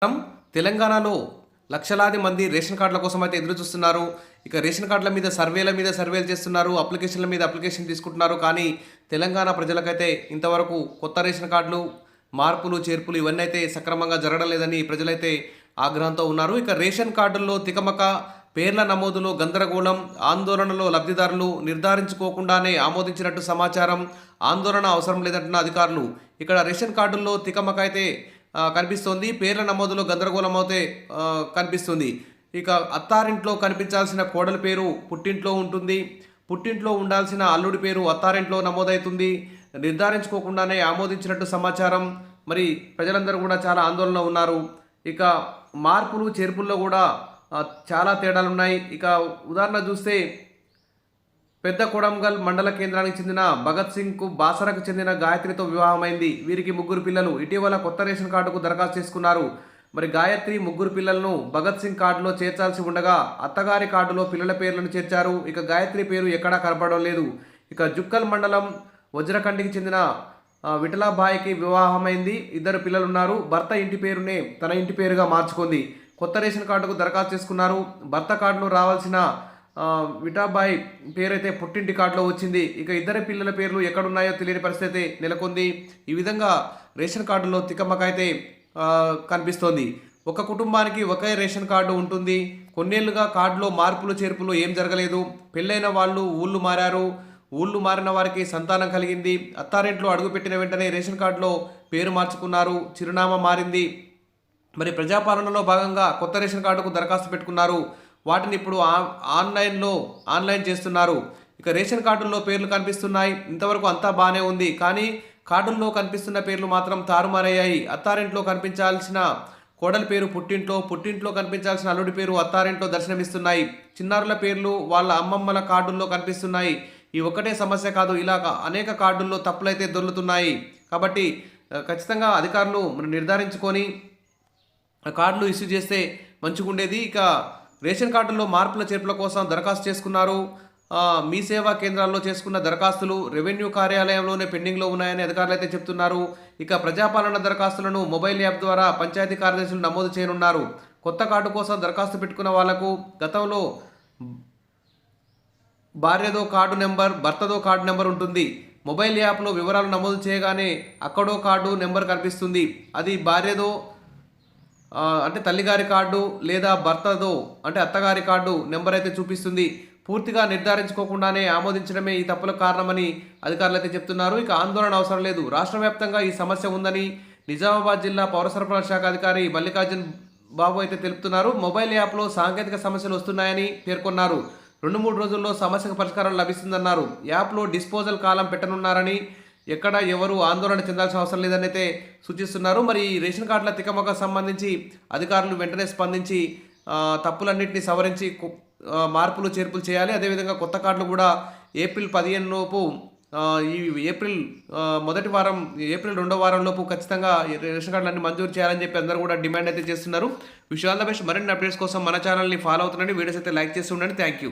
తెలంగాణలో లక్షలాది మంది రేషన్ కార్డుల కోసం అయితే ఎదురు చూస్తున్నారు. ఇక రేషన్ కార్డుల మీద సర్వేలు చేస్తున్నారు. అప్లికేషన్ల మీద అప్లికేషన్ తీసుకుంటున్నారు. కానీ తెలంగాణ ప్రజలకైతే ఇంతవరకు కొత్త రేషన్ కార్డులు మార్పులు, చేర్పులు ఇవన్నీ అయితే సక్రమంగా జరగడం లేదని ప్రజలైతే ఆగ్రహంతో ఉన్నారు. ఇక రేషన్ కార్డుల్లో తికమక, పేర్ల నమోదులో గందరగోళం, ఆందోళనలో లబ్ధిదారులు నిర్ధారించుకోకుండానే ఆమోదించినట్టు సమాచారం. ఆందోళన అవసరం లేదంటున్న అధికారులు. ఇక్కడ రేషన్ కార్డుల్లో తికమక అయితే కనిపిస్తోంది. పేర్ల నమోదులో గందరగోళం అయితే కనిపిస్తుంది. ఇక అత్తారింట్లో కనిపించాల్సిన కోడలి పేరు పుట్టింట్లో ఉంటుంది. పుట్టింట్లో ఉండాల్సిన అల్లుడి పేరు అత్తారింట్లో నమోదవుతుంది. నిర్ధారించుకోకుండానే ఆమోదించినట్టు సమాచారం. మరి ప్రజలందరూ కూడా చాలా ఆందోళనలో ఉన్నారు. ఇక మార్పులు చేర్పుల్లో కూడా చాలా తేడాలు ఉన్నాయి. ఇక ఉదాహరణ చూస్తే పెద్ద కొడంగల్ మండల కేంద్రానికి చెందిన భగత్ సింగ్కు బాసరకు చెందిన గాయత్రితో వివాహమైంది. వీరికి 3 పిల్లలు. ఇటీవల కొత్త రేషన్ కార్డుకు దరఖాస్తు చేసుకున్నారు. మరి గాయత్రి 3 పిల్లలను భగత్ సింగ్ కార్డులో చేర్చాల్సి ఉండగా అత్తగారి కార్డులో పిల్లల పేర్లను చేర్చారు. ఇక గాయత్రి పేరు ఎక్కడా కనపడడం లేదు. ఇక జుక్కల్ మండలం వజ్రకండికి చెందిన విఠలాబాయికి వివాహమైంది. 2 పిల్లలున్నారు. భర్త ఇంటి పేరునే తన ఇంటి పేరుగా మార్చుకుంది. కొత్త రేషన్ కార్డుకు దరఖాస్తు చేసుకున్నారు. భర్త కార్డులో రావాల్సిన విఠాబాయి పేరైతే పుట్టింటి కార్డులో వచ్చింది. ఇక 2 పిల్లల పేర్లు ఎక్కడున్నాయో తెలియని పరిస్థితి నెలకొంది. ఈ విధంగా రేషన్ కార్డులో తికమక అయితే కనిపిస్తోంది. ఒక కుటుంబానికి ఒకే రేషన్ కార్డు ఉంటుంది. కొన్నేళ్లుగా కార్డులో మార్పులు చేర్పులు ఏం జరగలేదు. పెళ్ళైన వాళ్ళు ఊళ్ళు మారారు. ఊళ్ళు మారిన వారికి సంతానం కలిగింది. అత్తారింట్లో అడుగుపెట్టిన వెంటనే రేషన్ కార్డులో పేరు మార్చుకున్నారు. చిరునామా మారింది. మరి ప్రజాపాలనలో భాగంగా కొత్త రేషన్ కార్డుకు దరఖాస్తు పెట్టుకున్నారు. వాటిని ఇప్పుడు ఆన్లైన్ చేస్తున్నారు. ఇక రేషన్ కార్డుల్లో పేర్లు కనిపిస్తున్నాయి. ఇంతవరకు అంతా బాగానే ఉంది. కానీ కార్డుల్లో కనిపిస్తున్న పేర్లు మాత్రం తారుమారయ్యాయి. అత్తారింట్లో కనిపించాల్సిన కోడలి పేరు పుట్టింట్లో, పుట్టింట్లో కనిపించాల్సిన అల్లుడి పేరు అత్తారింట్లో దర్శనమిస్తున్నాయి. చిన్నారుల పేర్లు వాళ్ళ అమ్మమ్మల కార్డుల్లో కనిపిస్తున్నాయి. ఈ ఒక్కటే సమస్య కాదు, ఇలా అనేక కార్డుల్లో తప్పులైతే దొర్లుతున్నాయి. కాబట్టి ఖచ్చితంగా అధికారులు నిర్ధారించుకొని కార్డులు ఇష్యూ చేస్తే మంచిగుండేది. ఇక రేషన్ కార్డుల్లో మార్పుల చేర్పుల కోసం దరఖాస్తు చేసుకున్నారు. మీ సేవా కేంద్రాల్లో చేసుకున్న దరఖాస్తులు రెవెన్యూ కార్యాలయంలోనే పెండింగ్లో ఉన్నాయని అధికారులు అయితే చెప్తున్నారు. ఇక ప్రజాపాలన దరఖాస్తులను మొబైల్ యాప్ ద్వారా పంచాయతీ కార్యదర్శులు నమోదు చేయనున్నారు. కొత్త కార్డు కోసం దరఖాస్తు పెట్టుకున్న వాళ్లకు గతంలో భార్యదో కార్డు నెంబర్, భర్తదో కార్డు నెంబర్ ఉంటుంది. మొబైల్ యాప్లో వివరాలు నమోదు చేయగానే అక్కడో కార్డు నెంబర్ కనిపిస్తుంది. అది భార్యదో అంటే తల్లిగారి కార్డు, లేదా భర్తదో అంటే అత్తగారి కార్డు నెంబర్ అయితే చూపిస్తుంది. పూర్తిగా నిర్ధారించుకోకుండానే ఆమోదించడమే ఈ తప్పులకు కారణమని అధికారులు అయితే చెప్తున్నారు. ఇక ఆందోళన అవసరం లేదు. రాష్ట్ర వ్యాప్తంగా ఈ సమస్య ఉందని నిజామాబాద్ జిల్లా పౌర సరఫరాల శాఖ అధికారి మల్లికార్జున్ బాబు అయితే తెలుపుతున్నారు. మొబైల్ యాప్లో సాంకేతిక సమస్యలు వస్తున్నాయని పేర్కొన్నారు. 2-3 రోజుల్లో సమస్యకు పరిష్కారం లభిస్తుందన్నారు. యాప్లో డిస్పోజల్ కాలం పెట్టనున్నారని, ఎక్కడ ఎవరు ఆందోళన చెందాల్సిన అవసరం లేదని అయితే సూచిస్తున్నారు. మరి రేషన్ కార్డుల తికమక సంబంధించి అధికారులు వెంటనే స్పందించి తప్పులన్నింటినీ సవరించి మార్పులు చేర్పులు చేయాలి. అదేవిధంగా కొత్త కార్డులు కూడా ఏప్రిల్ 15 లోపు ఈ ఏప్రిల్ 2వ వారంలోపు ఖచ్చితంగా రేషన్ కార్డులన్నీ మంజూరు చేయాలని చెప్పి అందరూ కూడా డిమాండ్ అయితే చేస్తున్నారు. Wish all the best. మరిన్ని అప్డేట్స్ కోసం మన ఛానల్ని ఫాలో అవుతుండండి. వీడియోస్ అయితే లైక్ చేసి ఉండండి. Thank you.